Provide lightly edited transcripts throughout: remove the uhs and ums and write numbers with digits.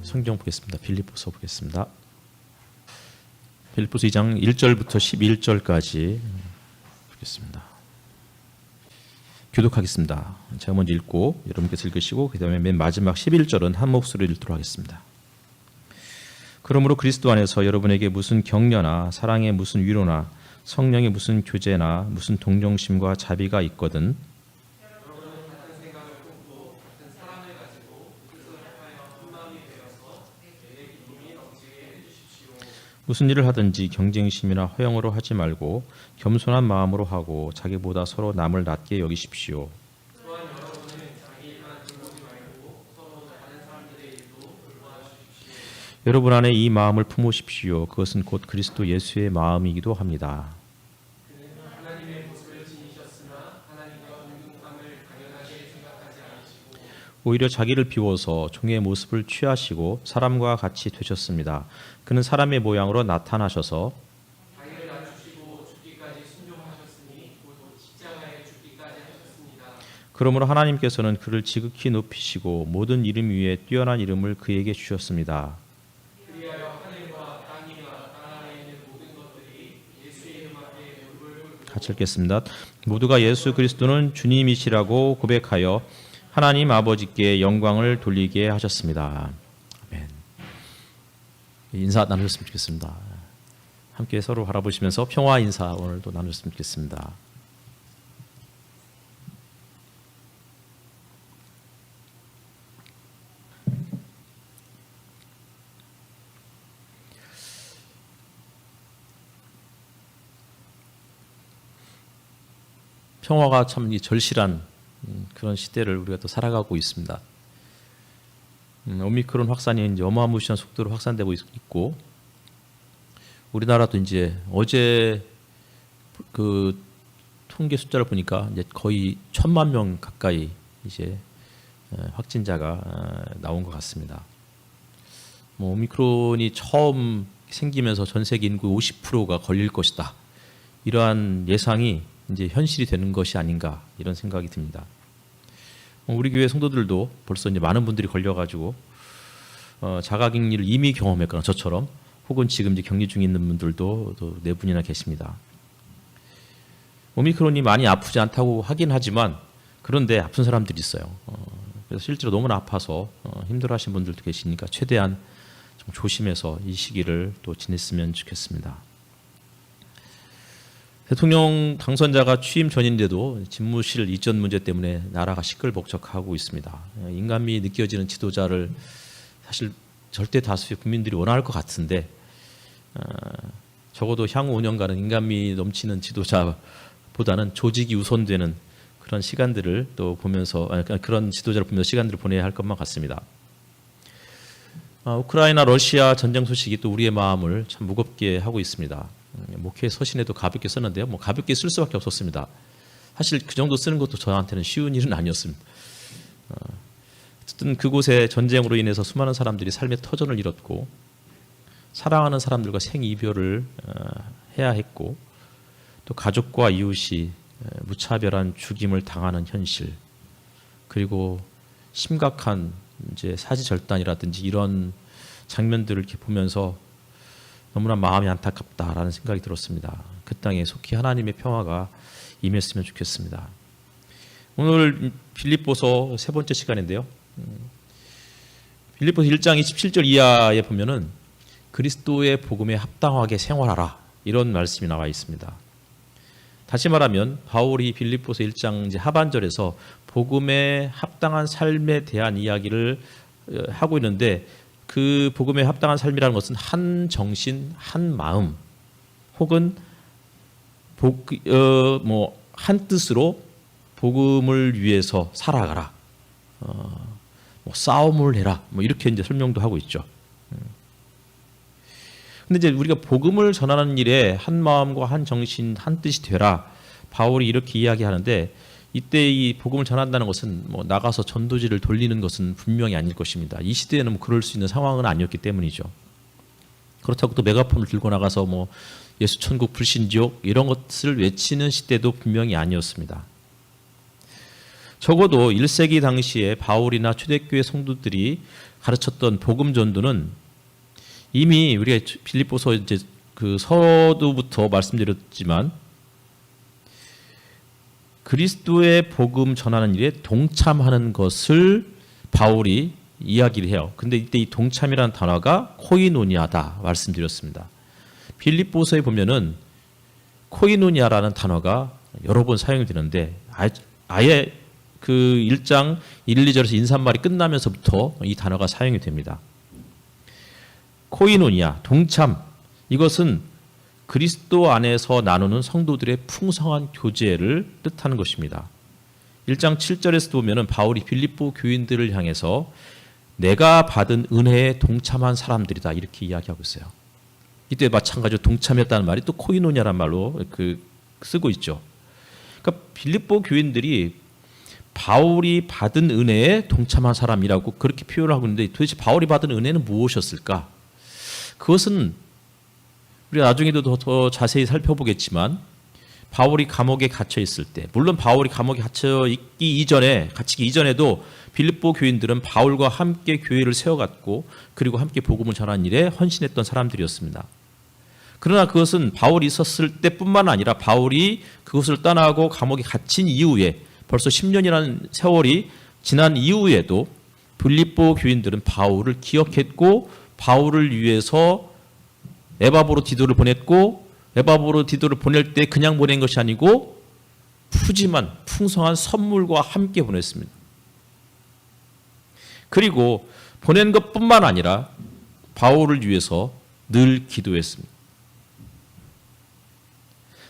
성경 보겠습니다. 빌립보서 보겠습니다. 빌립보서 2장 1절부터 11절까지 보겠습니다. 교독하겠습니다. 제가 먼저 읽고 여러분께서 읽으시고 그 다음에 맨 마지막 11절은 한 목소리로 읽도록 하겠습니다. 그러므로 그리스도 안에서 여러분에게 무슨 격려나 사랑의 무슨 위로나 성령의 무슨 교제나 무슨 동정심과 자비가 있거든 무슨 일을 하든지 경쟁심이나 허영으로 하지 말고 겸손한 마음으로 하고 자기보다 서로 남을 낮게 여기십시오. 여러분 안에 이 마음을 품으십시오. 그것은 곧 그리스도 예수의 마음이기도 합니다. 오히려 자기를 비워서 종의 모습을 취하시고 사람과 같이 되셨습니다. 그는 사람의 모양으로 나타나셔서 그러므로 하나님께서는 그를 지극히 높이시고 모든 이름 위에 뛰어난 이름을 그에게 주셨습니다. 같이 읽겠습니다. 모두가 예수 그리스도는 주님이시라고 고백하여 하나님 아버지께 영광을 돌리게 하셨습니다. 아멘. 인사 나누셨으면 좋겠습니다. 함께 서로 바라보시면서 평화 인사 오늘도 나누셨으면 좋겠습니다. 평화가 참 절실한 그런 시대를 우리가 또 살아가고 있습니다. 오미크론 확산이 이제 어마무시한 속도로 확산되고 있고, 우리나라도 이제 어제 그 통계 숫자를 보니까 이제 거의 1,000만 명 가까이 이제 확진자가 나온 것 같습니다. 오미크론이 처음 생기면서 전 세계 인구 50%가 걸릴 것이다. 이러한 예상이 이제 현실이 되는 것이 아닌가 이런 생각이 듭니다. 우리 교회 성도들도 벌써 이제 많은 분들이 걸려가지고 자가격리를 이미 경험했거나 저처럼 혹은 지금 이제 격리 중에 있는 분들도 또 4분이나 계십니다. 오미크론이 많이 아프지 않다고 하긴 하지만 그런데 아픈 사람들이 있어요. 그래서 실제로 너무나 아파서 힘들어하시는 분들도 계시니까 최대한 좀 조심해서 이 시기를 또 지냈으면 좋겠습니다. 대통령 당선자가 취임 전인데도 집무실 이전 문제 때문에 나라가 시끌벅적하고 있습니다. 인간미 느껴지는 지도자를 사실 절대 다수의 국민들이 원할 것 같은데 적어도 향후 5년간은 인간미 넘치는 지도자보다는 조직이 우선되는 그런 시간들을 또 보면서 그런 지도자를 보면서 시간들을 보내야 할 것만 같습니다. 우크라이나 러시아 전쟁 소식이 또 우리의 마음을 참 무겁게 하고 있습니다. 목회 서신에도 가볍게 썼는데요. 가볍게 쓸 수밖에 없었습니다. 사실 그 정도 쓰는 것도 저한테는 쉬운 일은 아니었습니다. 어쨌든 그곳에 전쟁으로 인해서 수많은 사람들이 삶의 터전을 잃었고 사랑하는 사람들과 생이별을 해야 했고 또 가족과 이웃이 무차별한 죽임을 당하는 현실, 그리고 심각한 이제 사지절단이라든지 이런 장면들을 이렇게 보면서 너무나 마음이 안타깝다라는 생각이 들었습니다. 그 땅에 속히 하나님의 평화가 임했으면 좋겠습니다. 오늘 빌립보서 세 번째 시간인데요. 빌립보서 1장 27절 이하에 보면은 그리스도의 복음에 합당하게 생활하라 이런 말씀이 나와 있습니다. 다시 말하면 바울이 빌립보서 1장 이제 하반절에서 복음에 합당한 삶에 대한 이야기를 하고 있는데 그 복음에 합당한 삶이라는 것은 한 정신, 한 마음, 혹은 한 뜻으로 복음을 위해서 살아가라. 싸움을 해라. 이렇게 이제 설명도 하고 있죠. 근데 이제 우리가 복음을 전하는 일에 한 마음과 한 정신, 한 뜻이 되라. 바울이 이렇게 이야기하는데 이때 이 복음을 전한다는 것은 나가서 전도지를 돌리는 것은 분명히 아닐 것입니다. 이 시대에는 그럴 수 있는 상황은 아니었기 때문이죠. 그렇다고 또 메가폰을 들고 나가서 예수 천국 불신지옥 이런 것을 외치는 시대도 분명히 아니었습니다. 적어도 1세기 당시에 바울이나 초대교회 성도들이 가르쳤던 복음 전도는 이미 우리가 빌립보서 이제 그 서두부터 말씀드렸지만 그리스도의 복음 전하는 일에 동참하는 것을 바울이 이야기를 해요. 근데 이때 이 동참이라는 단어가 코이노니아다 말씀드렸습니다. 빌립보서에 보면은 코이노니아라는 단어가 여러 번 사용이 되는데 아예 그 1장 1, 2절에서 인사말이 끝나면서부터 이 단어가 사용이 됩니다. 코이노니아, 동참, 이것은 그리스도 안에서 나누는 성도들의 풍성한 교제를 뜻하는 것입니다. 1장 7절에서 보면은 바울이 빌립보 교인들을 향해서 내가 받은 은혜에 동참한 사람들이다 이렇게 이야기하고 있어요. 이때 마찬가지로 동참했다는 말이 또 코이노니아란 말로 쓰고 있죠. 그러니까 빌립보 교인들이 바울이 받은 은혜에 동참한 사람이라고 그렇게 표현을 하고 있는데 도대체 바울이 받은 은혜는 무엇이었을까? 그것은 우리가 나중에도 더 자세히 살펴보겠지만 바울이 감옥에 갇혀 있을 때, 물론 바울이 감옥에 갇히기 이전에도 빌립보 교인들은 바울과 함께 교회를 세워갔고 그리고 함께 복음을 전하는 일에 헌신했던 사람들이었습니다. 그러나 그것은 바울이 있었을 때뿐만 아니라 바울이 그것을 떠나고 감옥에 갇힌 이후에 벌써 10년이라는 세월이 지난 이후에도 빌립보 교인들은 바울을 기억했고 바울을 위해서 에바브로디도를 보냈고 에바브로디도를 보낼 때 그냥 보낸 것이 아니고 푸짐한 풍성한 선물과 함께 보냈습니다. 그리고 보낸 것뿐만 아니라 바울을 위해서 늘 기도했습니다.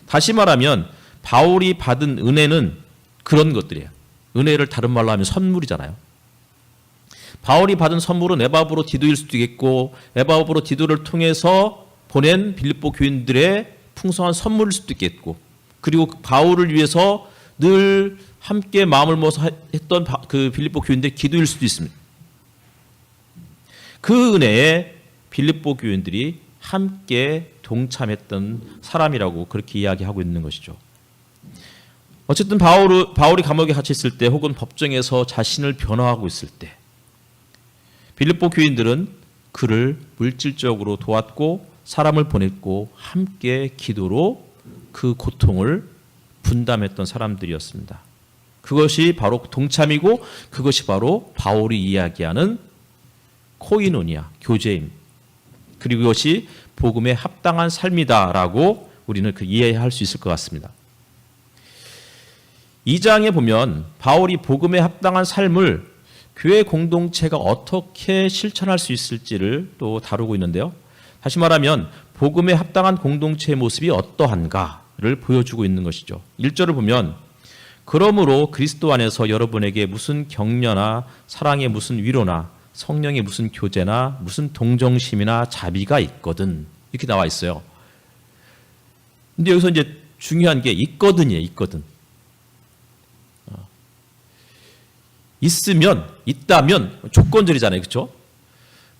다시 말하면 바울이 받은 은혜는 그런 것들이에요. 은혜를 다른 말로 하면 선물이잖아요. 바울이 받은 선물은 에바브로디도일 수도 있겠고 에바브로디도를 통해서 보낸 빌립보 교인들의 풍성한 선물일 수도 있겠고 그리고 바울을 위해서 늘 함께 마음을 모아서 했던 그 빌립보 교인들의 기도일 수도 있습니다. 그 은혜에 빌립보 교인들이 함께 동참했던 사람이라고 그렇게 이야기하고 있는 것이죠. 어쨌든 바울이 감옥에 갇혔을 때 혹은 법정에서 자신을 변호하고 있을 때 빌립보 교인들은 그를 물질적으로 도왔고 사람을 보냈고 함께 기도로 그 고통을 분담했던 사람들이었습니다. 그것이 바로 동참이고 그것이 바로 바울이 이야기하는 코이노니아, 교제입니다. 그리고 이것이 복음에 합당한 삶이다라고 우리는 이해할 수 있을 것 같습니다. 2장에 보면 바울이 복음에 합당한 삶을 교회 공동체가 어떻게 실천할 수 있을지를 또 다루고 있는데요. 다시 말하면 복음에 합당한 공동체의 모습이 어떠한가를 보여주고 있는 것이죠. 1절을 보면 그러므로 그리스도 안에서 여러분에게 무슨 격려나 사랑의 무슨 위로나 성령의 무슨 교제나 무슨 동정심이나 자비가 있거든 이렇게 나와 있어요. 근데 여기서 이제 중요한 게 있거든이에요. 있거든. 있다면 조건절이잖아요. 그렇죠?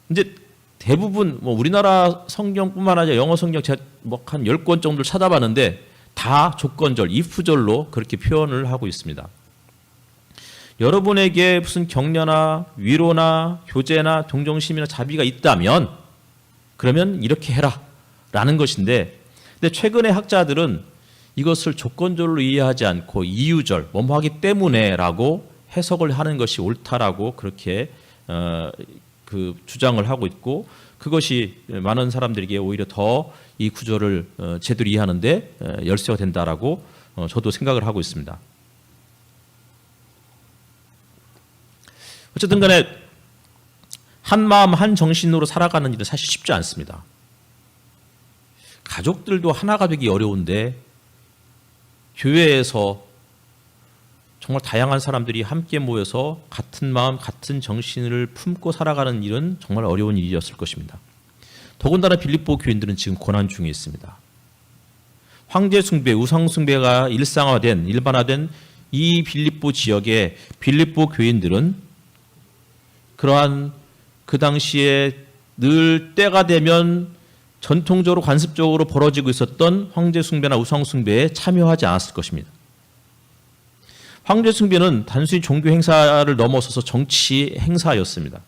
근데 대부분 우리나라 성경뿐만 아니라 영어 성경 제가 한 10권 정도를 찾아봤는데 다 조건절, if절로 그렇게 표현을 하고 있습니다. 여러분에게 무슨 격려나 위로나 교제나 동정심이나 자비가 있다면 그러면 이렇게 해라 라는 것인데 근데 최근에 학자들은 이것을 조건절로 이해하지 않고 이유절, 뭐뭐 하기 때문에 라고 해석을 하는 것이 옳다라고 그렇게 주장을 하고 있고 그것이 많은 사람들에게 오히려 더 이 구절을 제대로 이해하는데 열쇠가 된다라고 저도 생각을 하고 있습니다. 어쨌든 간에 한 마음 한 정신으로 살아가는 일은 사실 쉽지 않습니다. 가족들도 하나가 되기 어려운데 교회에서 정말 다양한 사람들이 함께 모여서 같은 마음, 같은 정신을 품고 살아가는 일은 정말 어려운 일이었을 것입니다. 더군다나 빌립보 교인들은 지금 고난 중에 있습니다. 황제 숭배, 우상 숭배가 일반화된 이 빌립보 지역의 빌립보 교인들은 그러한 그 당시에 늘 때가 되면 전통적으로 관습적으로 벌어지고 있었던 황제 숭배나 우상 숭배에 참여하지 않았을 것입니다. 황제 숭배는 단순히 종교 행사를 넘어서서 정치 행사였습니다.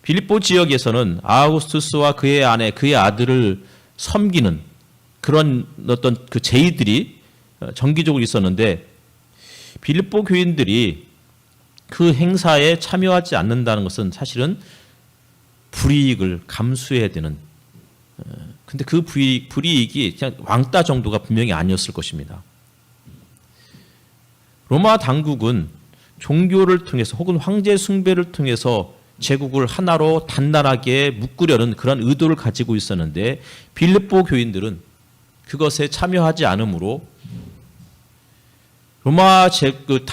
빌립보 지역에서는 아우구스투스와 그의 아내, 그의 아들을 섬기는 그런 어떤 그 제의들이 정기적으로 있었는데 빌립보 교인들이 그 행사에 참여하지 않는다는 것은 사실은 불이익을 감수해야 되는, 근데 그 불이익이 그냥 왕따 정도가 분명히 아니었을 것입니다. 로마 당국은 종교를 통해서 혹은 황제 숭배를 통해서 제국을 하나로 단단하게 묶으려는 그런 의도를 가지고 있었는데 빌립보 교인들은 그것에 참여하지 않으므로 로마 제국의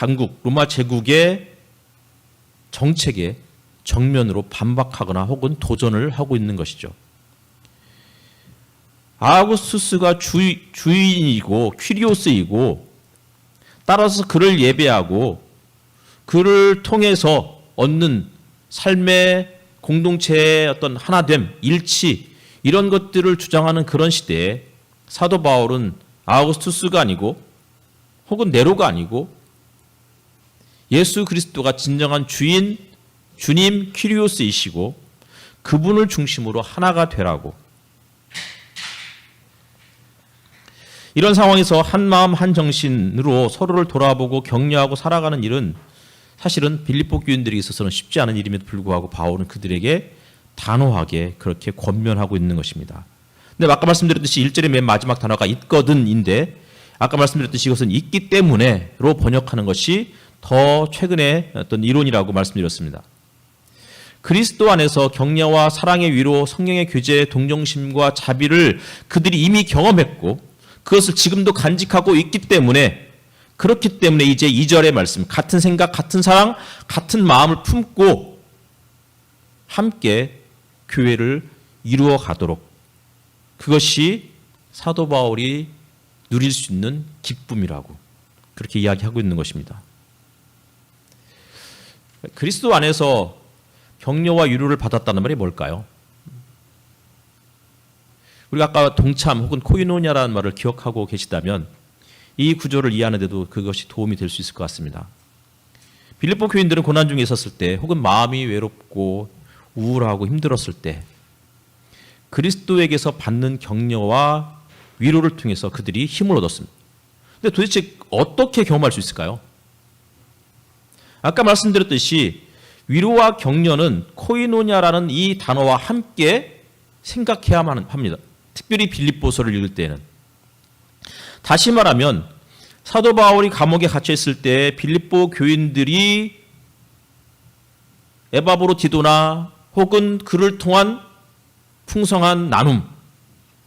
정책에 정면으로 반박하거나 혹은 도전을 하고 있는 것이죠. 아우구스투스가 주인이고 퀴리오스이고 따라서 그를 예배하고 그를 통해서 얻는 삶의 공동체의 어떤 하나됨, 일치 이런 것들을 주장하는 그런 시대에 사도 바울은 아우구스투스가 아니고 혹은 네로가 아니고 예수 그리스도가 진정한 주인, 주님 퀴리오스이시고 그분을 중심으로 하나가 되라고, 이런 상황에서 한 마음 한 정신으로 서로를 돌아보고 격려하고 살아가는 일은 사실은 빌립보 교인들에게 있어서는 쉽지 않은 일임에도 불구하고 바울은 그들에게 단호하게 그렇게 권면하고 있는 것입니다. 근데 아까 말씀드렸듯이 1절의 맨 마지막 단어가 있거든인데 아까 말씀드렸듯이 이것은 있기 때문에로 번역하는 것이 더 최근의 어떤 이론이라고 말씀드렸습니다. 그리스도 안에서 격려와 사랑의 위로, 성령의 교제, 동정심과 자비를 그들이 이미 경험했고 그것을 지금도 간직하고 있기 때문에, 그렇기 때문에 이제 2절의 말씀, 같은 생각, 같은 사랑, 같은 마음을 품고 함께 교회를 이루어 가도록, 그것이 사도 바울이 누릴 수 있는 기쁨이라고 그렇게 이야기하고 있는 것입니다. 그리스도 안에서 격려와 위로를 받았다는 말이 뭘까요? 우리가 아까 동참 혹은 코이노냐라는 말을 기억하고 계시다면 이 구조를 이해하는 데도 그것이 도움이 될 수 있을 것 같습니다. 빌립보 교인들은 고난 중에 있었을 때 혹은 마음이 외롭고 우울하고 힘들었을 때 그리스도에게서 받는 격려와 위로를 통해서 그들이 힘을 얻었습니다. 근데 도대체 어떻게 경험할 수 있을까요? 아까 말씀드렸듯이 위로와 격려는 코이노냐라는 이 단어와 함께 생각해야만 합니다. 특별히 빌립보서를 읽을 때는. 다시 말하면 사도 바울이 감옥에 갇혀 있을 때 빌립보 교인들이 에바브로디도나 혹은 그를 통한 풍성한 나눔,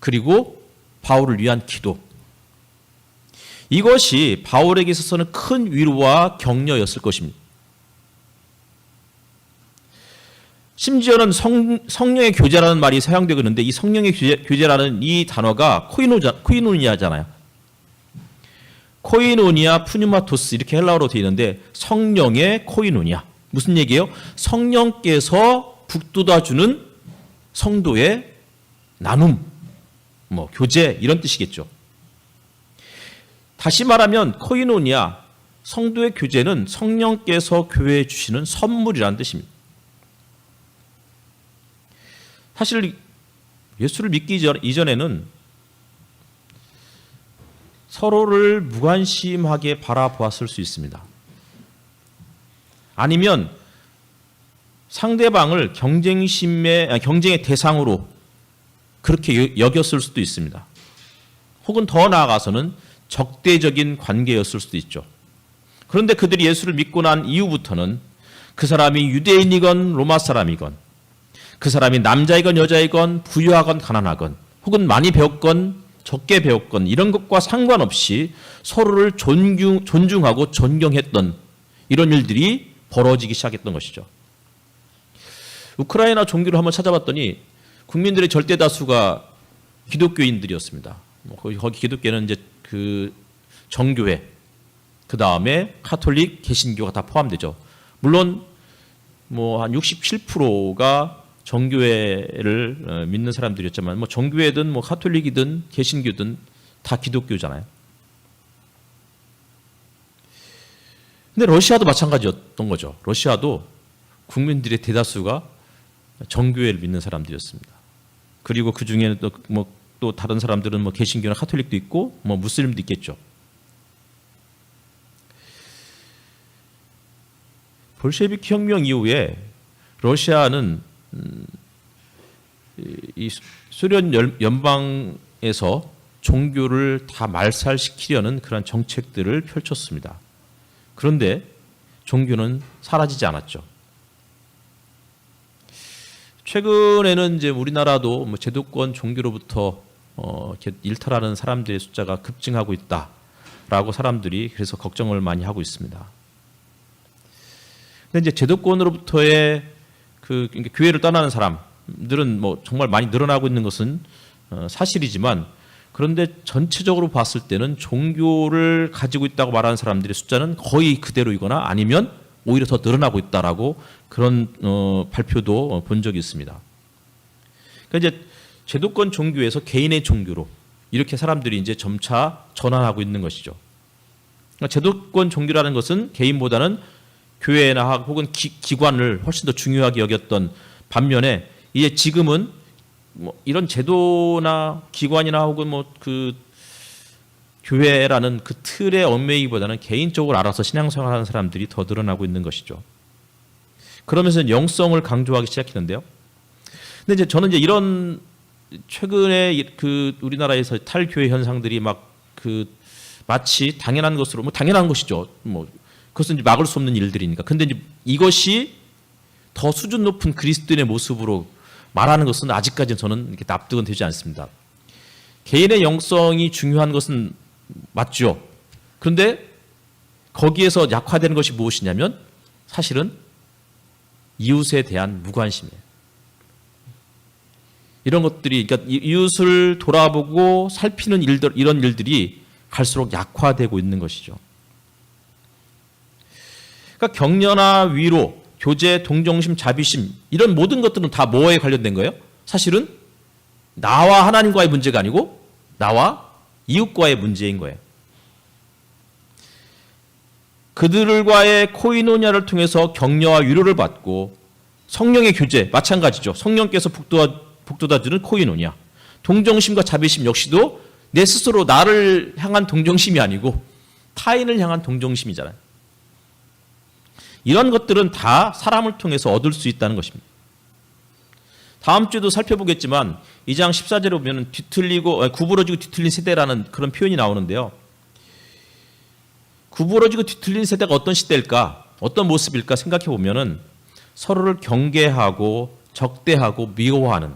그리고 바울을 위한 기도, 이것이 바울에게 있어서는 큰 위로와 격려였을 것입니다. 심지어는 성령의 교제라는 말이 사용되고 있는데 이 성령의 교제라는 이 단어가 코이노니아잖아요. 코이노니아, 푸뉴마토스 이렇게 헬라어로 되어 있는데 성령의 코이노니아. 무슨 얘기예요? 성령께서 북돋아주는 성도의 나눔, 교제 이런 뜻이겠죠. 다시 말하면 코이노니아, 성도의 교제는 성령께서 교회에 주시는 선물이라는 뜻입니다. 사실 예수를 믿기 이전에는 서로를 무관심하게 바라보았을 수 있습니다. 아니면 상대방을 경쟁의 대상으로 그렇게 여겼을 수도 있습니다. 혹은 더 나아가서는 적대적인 관계였을 수도 있죠. 그런데 그들이 예수를 믿고 난 이후부터는 그 사람이 유대인이건 로마 사람이건, 그 사람이 남자이건 여자이건 부유하건 가난하건 혹은 많이 배웠건 적게 배웠건 이런 것과 상관없이 서로를 존중하고 존경했던 이런 일들이 벌어지기 시작했던 것이죠. 우크라이나 종교를 한번 찾아봤더니 국민들의 절대 다수가 기독교인들이었습니다. 거기 기독교는 이제 그 정교회, 그 다음에 카톨릭, 개신교가 다 포함되죠. 물론 한 67%가 정교회를 믿는 사람들이었지만 정교회든 카톨릭이든 개신교든 다 기독교잖아요. 근데 러시아도 마찬가지였던 거죠. 러시아도 국민들의 대다수가 정교회를 믿는 사람들이었습니다. 그리고 그 중에는 또 다른 사람들은 개신교나 카톨릭도 있고 무슬림도 있겠죠. 볼셰비키 혁명 이후에 러시아는 이 소련 연방에서 종교를 다 말살시키려는 그런 정책들을 펼쳤습니다. 그런데 종교는 사라지지 않았죠. 최근에는 이제 우리나라도 제도권 종교로부터 일탈하는 사람들의 숫자가 급증하고 있다라고 사람들이 그래서 걱정을 많이 하고 있습니다. 근데 이제 제도권으로부터의 교회를 떠나는 사람들은 정말 많이 늘어나고 있는 것은 사실이지만, 그런데 전체적으로 봤을 때는 종교를 가지고 있다고 말하는 사람들의 숫자는 거의 그대로이거나 아니면 오히려 더 늘어나고 있다라고 그런 발표도 본 적이 있습니다. 그러니까 이제 제도권 종교에서 개인의 종교로 이렇게 사람들이 이제 점차 전환하고 있는 것이죠. 그러니까 제도권 종교라는 것은 개인보다는 교회나 혹은 기관을 훨씬 더 중요하게 여겼던 반면에, 이제 지금은 이런 제도나 기관이나 혹은 교회라는 그 틀에 얽매이기보다는 개인적으로 알아서 신앙생활하는 사람들이 더 늘어나고 있는 것이죠. 그러면서 영성을 강조하기 시작했는데요. 근데 이제 저는 이런 최근에 우리나라에서 탈교회 현상들이 마치 당연한 것으로 당연한 것이죠. 그것은 이제 막을 수 없는 일들이니까. 근데 이제 이것이 더 수준 높은 그리스도인의 모습으로 말하는 것은 아직까지는 저는 이렇게 납득은 되지 않습니다. 개인의 영성이 중요한 것은 맞죠. 그런데 거기에서 약화되는 것이 무엇이냐면 사실은 이웃에 대한 무관심이에요. 이런 것들이, 그러니까 이웃을 돌아보고 살피는 일들, 이런 일들이 갈수록 약화되고 있는 것이죠. 그러니까 격려나 위로, 교제, 동정심, 자비심, 이런 모든 것들은 다 뭐에 관련된 거예요? 사실은 나와 하나님과의 문제가 아니고 나와 이웃과의 문제인 거예요. 그들과의 코이노니아를 통해서 격려와 위로를 받고, 성령의 교제 마찬가지죠. 성령께서 북돋아주는 코이노니아. 동정심과 자비심 역시도 내 스스로 나를 향한 동정심이 아니고 타인을 향한 동정심이잖아요. 이런 것들은 다 사람을 통해서 얻을 수 있다는 것입니다. 다음 주에도 살펴보겠지만 2장 14절에 보면 구부러지고 뒤틀린 세대라는 그런 표현이 나오는데요. 구부러지고 뒤틀린 세대가 어떤 시대일까? 어떤 모습일까 생각해 보면은 서로를 경계하고 적대하고 미워하는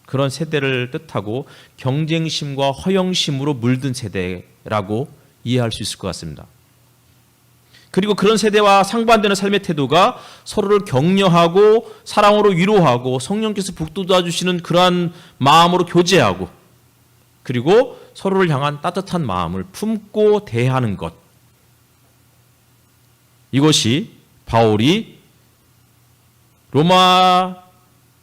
그런 세대를 뜻하고, 경쟁심과 허영심으로 물든 세대라고 이해할 수 있을 것 같습니다. 그리고 그런 세대와 상반되는 삶의 태도가 서로를 격려하고 사랑으로 위로하고 성령께서 북돋아 주시는 그러한 마음으로 교제하고, 그리고 서로를 향한 따뜻한 마음을 품고 대하는 것. 이것이 바울이 로마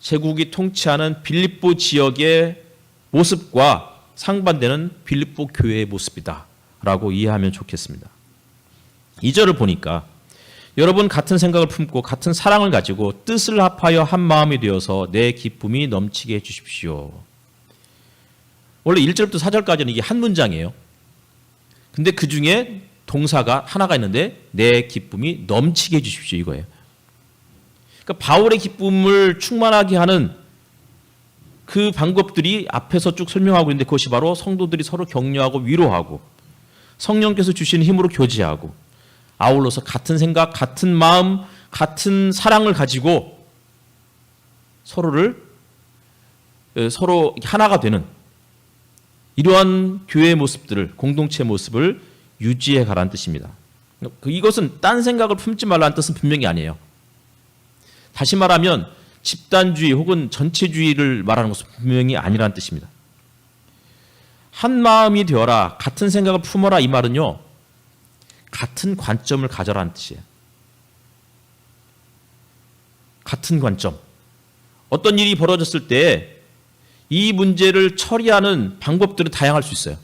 제국이 통치하는 빌립보 지역의 모습과 상반되는 빌립보 교회의 모습이다라고 이해하면 좋겠습니다. 2절을 보니까 여러분 같은 생각을 품고 같은 사랑을 가지고 뜻을 합하여 한 마음이 되어서 내 기쁨이 넘치게 해주십시오. 원래 1절부터 4절까지는 이게 한 문장이에요. 근데 그 중에 동사가 하나가 있는데 내 기쁨이 넘치게 해주십시오 이거예요. 그러니까 바울의 기쁨을 충만하게 하는 그 방법들이 앞에서 쭉 설명하고 있는데, 그것이 바로 성도들이 서로 격려하고 위로하고 성령께서 주시는 힘으로 교제하고, 아울러서 같은 생각, 같은 마음, 같은 사랑을 가지고 서로 하나가 되는 이러한 교회의 모습들을, 공동체의 모습을 유지해 가라는 뜻입니다. 이것은 딴 생각을 품지 말라는 뜻은 분명히 아니에요. 다시 말하면 집단주의 혹은 전체주의를 말하는 것은 분명히 아니라는 뜻입니다. 한 마음이 되어라, 같은 생각을 품어라, 이 말은요, 같은 관점을 가져라는 뜻이에요. 같은 관점. 어떤 일이 벌어졌을 때 이 문제를 처리하는 방법들은 다양할 수 있어요.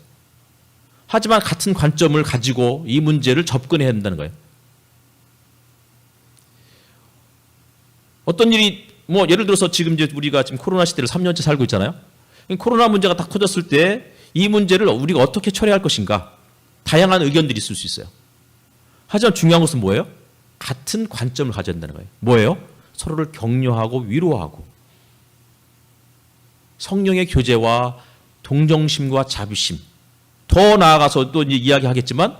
하지만 같은 관점을 가지고 이 문제를 접근해야 한다는 거예요. 어떤 일이 뭐 예를 들어서 지금 이제 우리가 지금 코로나 시대를 3년째 살고 있잖아요. 코로나 문제가 딱 터졌을 때 이 문제를 우리가 어떻게 처리할 것인가 다양한 의견들이 있을 수 있어요. 하지만 중요한 것은 뭐예요? 같은 관점을 가져야 된다는 거예요. 뭐예요? 서로를 격려하고 위로하고 성령의 교제와 동정심과 자비심, 더 나아가서 또 이야기하겠지만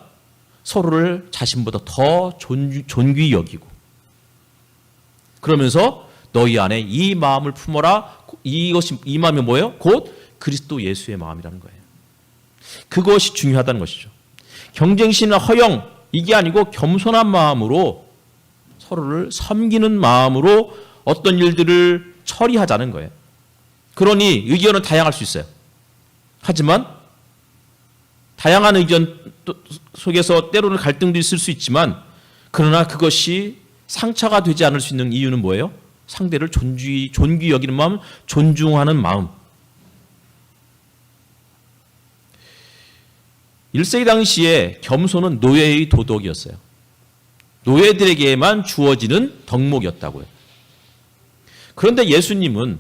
서로를 자신보다 더 존귀히 여기고 그러면서 너희 안에 이 마음을 품어라. 이 마음이 뭐예요? 곧 그리스도 예수의 마음이라는 거예요. 그것이 중요하다는 것이죠. 경쟁심이나 허영 이게 아니고 겸손한 마음으로 서로를 섬기는 마음으로 어떤 일들을 처리하자는 거예요. 그러니 의견은 다양할 수 있어요. 하지만 다양한 의견 속에서 때로는 갈등도 있을 수 있지만 그러나 그것이 상처가 되지 않을 수 있는 이유는 뭐예요? 상대를 존귀히 여기는 마음, 존중하는 마음. 1세기 당시에 겸손은 노예의 도덕이었어요. 노예들에게만 주어지는 덕목이었다고요. 그런데 예수님은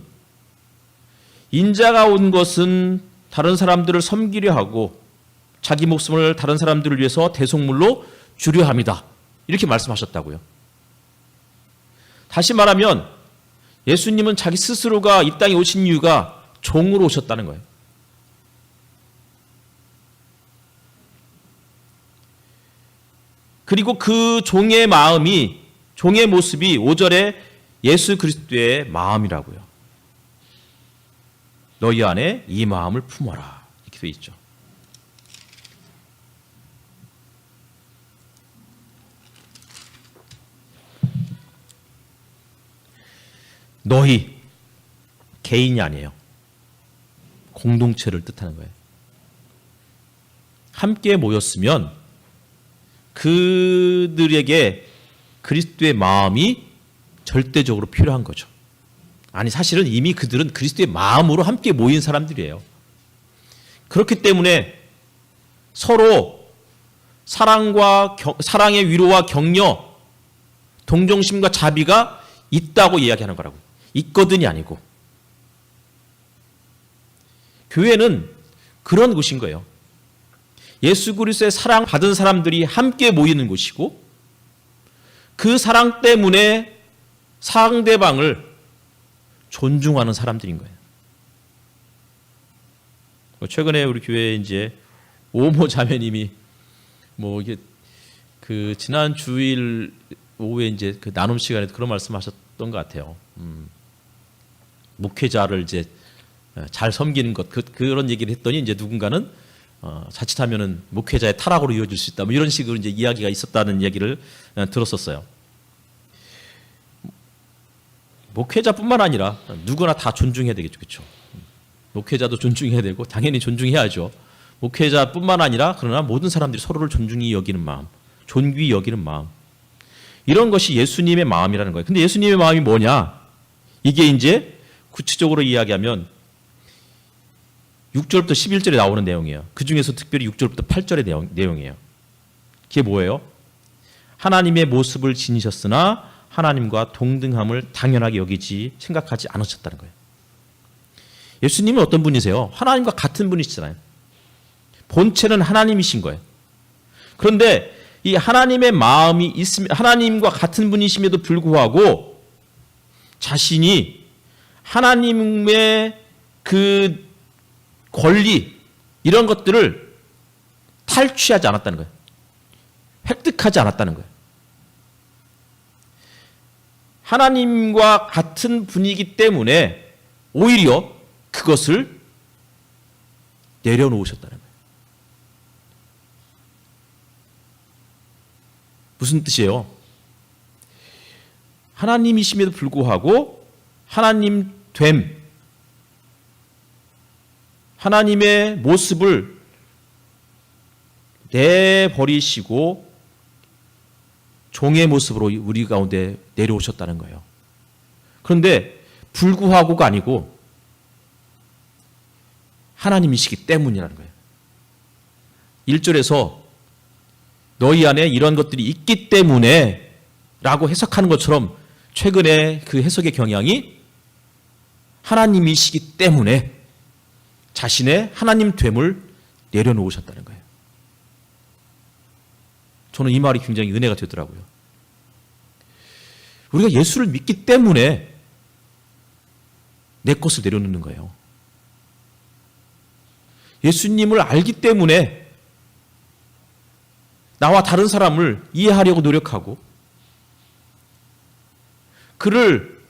인자가 온 것은 다른 사람들을 섬기려 하고 자기 목숨을 다른 사람들을 위해서 대속물로 주려 합니다. 이렇게 말씀하셨다고요. 다시 말하면 예수님은 자기 스스로가 이 땅에 오신 이유가 종으로 오셨다는 거예요. 그리고 그 종의 마음이, 종의 모습이 5절에 예수 그리스도의 마음이라고요. 너희 안에 이 마음을 품어라. 이렇게 되어 있죠. 너희, 개인이 아니에요. 공동체를 뜻하는 거예요. 함께 모였으면 그들에게 그리스도의 마음이 절대적으로 필요한 거죠. 아니 사실은 이미 그들은 그리스도의 마음으로 함께 모인 사람들이에요. 그렇기 때문에 서로 사랑의 위로와 격려, 동정심과 자비가 있다고 이야기하는 거라고요. 있거든이 아니고. 교회는 그런 곳인 거예요. 예수 그리스도의 사랑 받은 사람들이 함께 모이는 곳이고 그 사랑 때문에 상대방을 존중하는 사람들인 거예요. 최근에 우리 교회에 이제 오모 자매님이 뭐 이게 그 지난 주일 오후에 이제 그 나눔 시간에 그런 말씀하셨던 것 같아요. 목회자를 이제 잘 섬기는 것 그런 얘기를 했더니 이제 누군가는 자칫하면은 목회자의 타락으로 이어질 수 있다. 뭐 이런 식으로 이제 이야기가 있었다는 얘기를 들었었어요. 목회자뿐만 아니라 누구나 다 존중해야 되겠죠, 그렇죠? 목회자도 존중해야 되고 당연히 존중해야죠. 목회자뿐만 아니라 그러나 모든 사람들이 서로를 존중히 여기는 마음, 존귀히 여기는 마음. 이런 것이 예수님의 마음이라는 거예요. 근데 예수님의 마음이 뭐냐? 이게 이제 구체적으로 이야기하면 6절부터 11절에 나오는 내용이에요. 그 중에서 특별히 6절부터 8절의 내용이에요. 그게 뭐예요? 하나님의 모습을 지니셨으나 하나님과 동등함을 당연하게 여기지 생각하지 않으셨다는 거예요. 예수님은 어떤 분이세요? 하나님과 같은 분이시잖아요. 본체는 하나님이신 거예요. 그런데 이 하나님의 마음이 있으면 하나님과 같은 분이심에도 불구하고 자신이 하나님의 그 권리 이런 것들을 탈취하지 않았다는 거예요. 획득하지 않았다는 거예요. 하나님과 같은 분이기 때문에 오히려 그것을 내려놓으셨다는 거예요. 무슨 뜻이에요? 하나님이심에도 불구하고 하나님 됨, 하나님의 모습을 내버리시고 종의 모습으로 우리 가운데 내려오셨다는 거예요. 그런데 불구하고가 아니고 하나님이시기 때문이라는 거예요. 1절에서 너희 안에 이런 것들이 있기 때문에 라고 해석하는 것처럼 최근에 그 해석의 경향이 하나님이시기 때문에 자신의 하나님됨을 내려놓으셨다는 거예요. 저는 이 말이 굉장히 은혜가 되더라고요. 우리가 예수를 믿기 때문에 내 것을 내려놓는 거예요. 예수님을 알기 때문에 나와 다른 사람을 이해하려고 노력하고 그를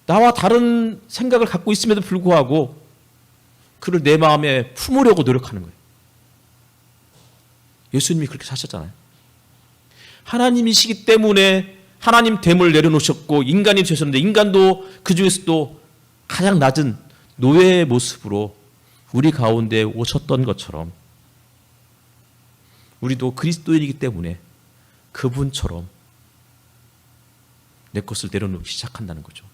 나와 다른 생각을 갖고 있음에도 불구하고 그를 내 마음에 품으려고 노력하는 거예요. 예수님이 그렇게 사셨잖아요. 하나님이시기 때문에 하나님 됨을 내려놓으셨고 인간이 되셨는데 인간도 그 중에서도 가장 낮은 노예의 모습으로 우리 가운데 오셨던 것처럼 우리도 그리스도인이기 때문에 그분처럼 내 것을 내려놓기 시작한다는 거죠.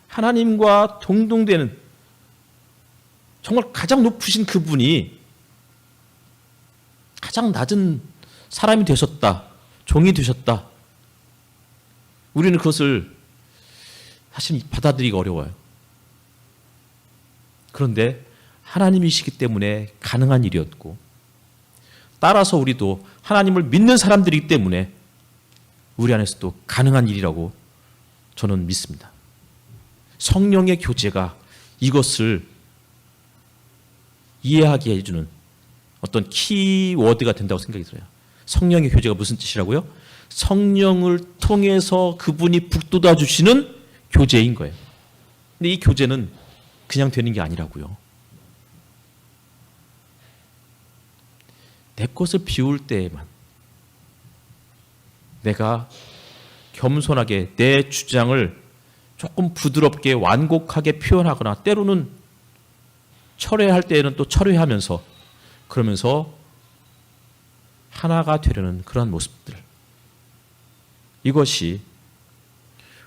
하나님과 동등되는 정말 가장 높으신 그분이 가장 낮은 사람이 되셨다. 종이 되셨다. 우리는 그것을 사실 받아들이기가 어려워요. 그런데 하나님이시기 때문에 가능한 일이었고 따라서 우리도 하나님을 믿는 사람들이기 때문에 우리 안에서도 가능한 일이라고 저는 믿습니다. 성령의 교제가 이것을 이해하게 해주는 어떤 키워드가 된다고 생각이 들어요. 성령의 교제가 무슨 뜻이라고요? 성령을 통해서 그분이 북돋아 주시는 교제인 거예요. 근데 이 교제는 그냥 되는 게 아니라고요. 내 것을 비울 때에만 내가 겸손하게 내 주장을 조금 부드럽게 완곡하게 표현하거나 때로는 철회할 때에는 또 철회하면서 그러면서 하나가 되려는 그런 모습들, 이것이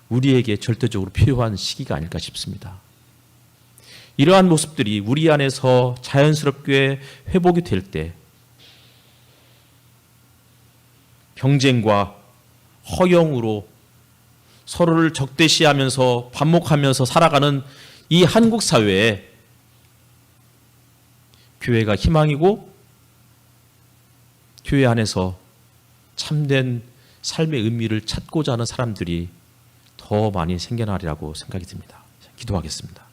우리에게 절대적으로 필요한 시기가 아닐까 싶습니다. 이러한 모습들이 우리 안에서 자연스럽게 회복이 될 때 경쟁과 허영으로 서로를 적대시하면서 반목하면서 살아가는 이 한국 사회에 교회가 희망이고 교회 안에서 참된 삶의 의미를 찾고자 하는 사람들이 더 많이 생겨나리라고 생각이 듭니다. 기도하겠습니다.